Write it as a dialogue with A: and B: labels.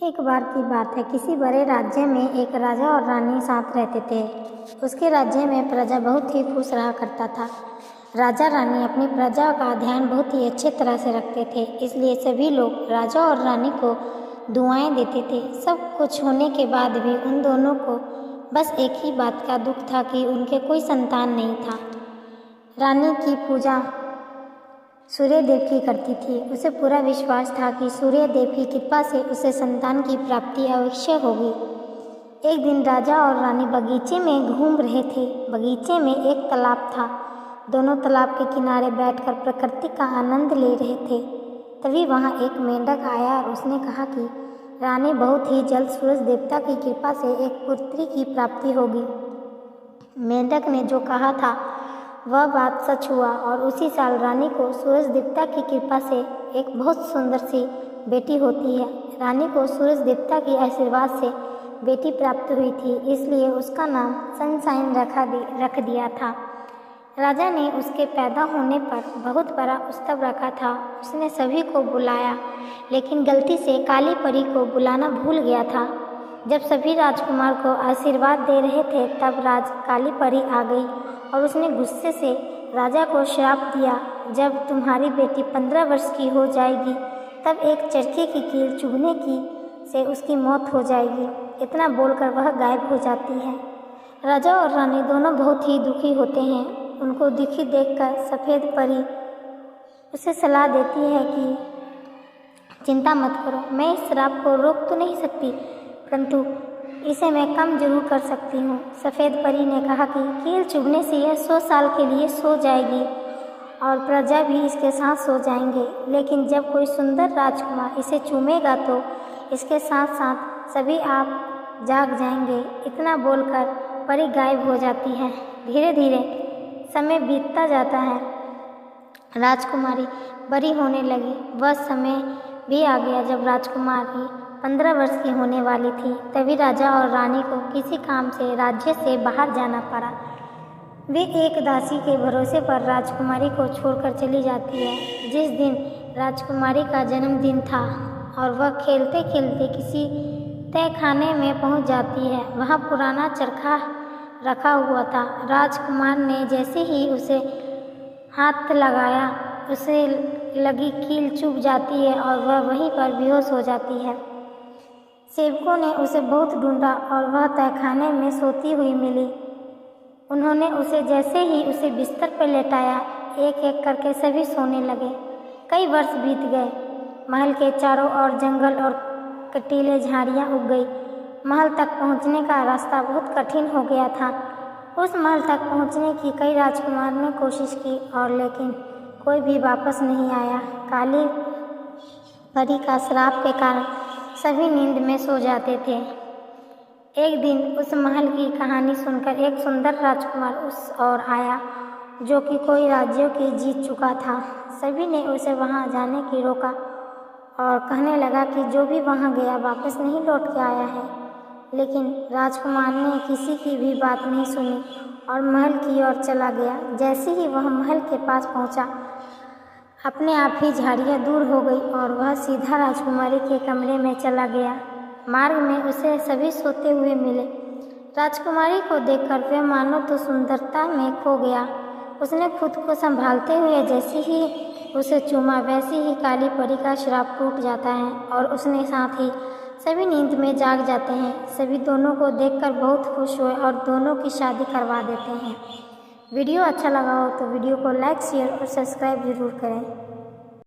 A: एक बार की बात है, किसी बड़े राज्य में एक राजा और रानी साथ रहते थे। उसके राज्य में प्रजा बहुत ही खुश रहा करता था। राजा रानी अपनी प्रजा का ध्यान बहुत ही अच्छे तरह से रखते थे, इसलिए सभी लोग राजा और रानी को दुआएं देते थे। सब कुछ होने के बाद भी उन दोनों को बस एक ही बात का दुख था कि उनके कोई संतान नहीं था। रानी की पूजा सूर्य देव की करती थी। उसे पूरा विश्वास था कि सूर्य देव की कृपा से उसे संतान की प्राप्ति अवश्य होगी। एक दिन राजा और रानी बगीचे में घूम रहे थे। बगीचे में एक तालाब था। दोनों तालाब के किनारे बैठकर प्रकृति का आनंद ले रहे थे। तभी वहाँ एक मेंढक आया और उसने कहा कि रानी बहुत ही जल्द सूरज देवता की कृपा से एक पुत्री की प्राप्ति होगी। मेंढक ने जो कहा था वह बात सच हुआ और उसी साल रानी को सूरज देवता की कृपा से एक बहुत सुंदर सी बेटी होती है। रानी को सूरज देवता के आशीर्वाद से बेटी प्राप्त हुई थी, इसलिए उसका नाम सनशाइन रख दिया था। राजा ने उसके पैदा होने पर बहुत बड़ा उत्सव रखा था। उसने सभी को बुलाया, लेकिन गलती से काली परी को बुलाना भूल गया था। जब सभी राजकुमार को आशीर्वाद दे रहे थे, तब काली परी आ गई और उसने गुस्से से राजा को श्राप दिया, जब तुम्हारी बेटी 15 वर्ष की हो जाएगी तब एक चरखे की कील चुभने से उसकी मौत हो जाएगी। इतना बोलकर वह गायब हो जाती है। राजा और रानी दोनों बहुत ही दुखी होते हैं। उनको दुखी देखकर सफ़ेद परी उसे सलाह देती है कि चिंता मत करो, मैं इस श्राप को रोक तो नहीं सकती, परंतु इसे मैं कम जरूर कर सकती हूँ। सफ़ेद परी ने कहा कि कील चुभने से यह 100 साल के लिए सो जाएगी और प्रजा भी इसके साथ सो जाएंगे, लेकिन जब कोई सुंदर राजकुमार इसे चूमेगा तो इसके साथ साथ सभी आप जाग जाएंगे। इतना बोलकर परी गायब हो जाती है। धीरे धीरे समय बीतता जाता है। राजकुमारी बड़ी होने लगी। वह समय भी आ गया जब राजकुमारी 15 वर्ष की होने वाली थी। तभी राजा और रानी को किसी काम से राज्य से बाहर जाना पड़ा। वे एक दासी के भरोसे पर राजकुमारी को छोड़कर चली जाती है। जिस दिन राजकुमारी का जन्मदिन था और वह खेलते खेलते किसी तहखाने में पहुंच जाती है। वहाँ पुराना चरखा रखा हुआ था। राजकुमार ने जैसे ही उसे हाथ लगाया, उसे लगी कील चुभ जाती है और वह वहीं पर बेहोश हो जाती है। सेवकों ने उसे बहुत ढूंढा और वह तहखाने में सोती हुई मिली। उन्होंने उसे जैसे ही उसे बिस्तर पर लेटाया, एक एक करके सभी सोने लगे। कई वर्ष बीत गए। महल के चारों ओर जंगल और कटीले झाड़ियाँ उग गई। महल तक पहुँचने का रास्ता बहुत कठिन हो गया था। उस महल तक पहुँचने की कई राजकुमार ने कोशिश की और लेकिन कोई भी वापस नहीं आया। काली परी का श्राप के कारण सभी नींद में सो जाते थे। एक दिन उस महल की कहानी सुनकर एक सुंदर राजकुमार उस ओर आया, जो कि कोई राज्यों की जीत चुका था। सभी ने उसे वहां जाने की रोका और कहने लगा कि जो भी वहां गया वापस नहीं लौट के आया है। लेकिन राजकुमार ने किसी की भी बात नहीं सुनी और महल की ओर चला गया। जैसे ही वह महल के पास पहुंचा, अपने आप ही झाड़ियाँ दूर हो गई और वह सीधा राजकुमारी के कमरे में चला गया। मार्ग में उसे सभी सोते हुए मिले। राजकुमारी को देखकर वह मानो तो सुंदरता में खो गया। उसने खुद को संभालते हुए जैसे ही उसे चूमा, वैसे ही काली परी का श्राप टूट जाता है और उसने साथ ही सभी नींद में जाग जाते हैं। सभी दोनों को देखकर बहुत खुश हुए और दोनों की शादी करवा देते हैं। वीडियो अच्छा लगा हो तो वीडियो को लाइक, शेयर और सब्सक्राइब जरूर करें।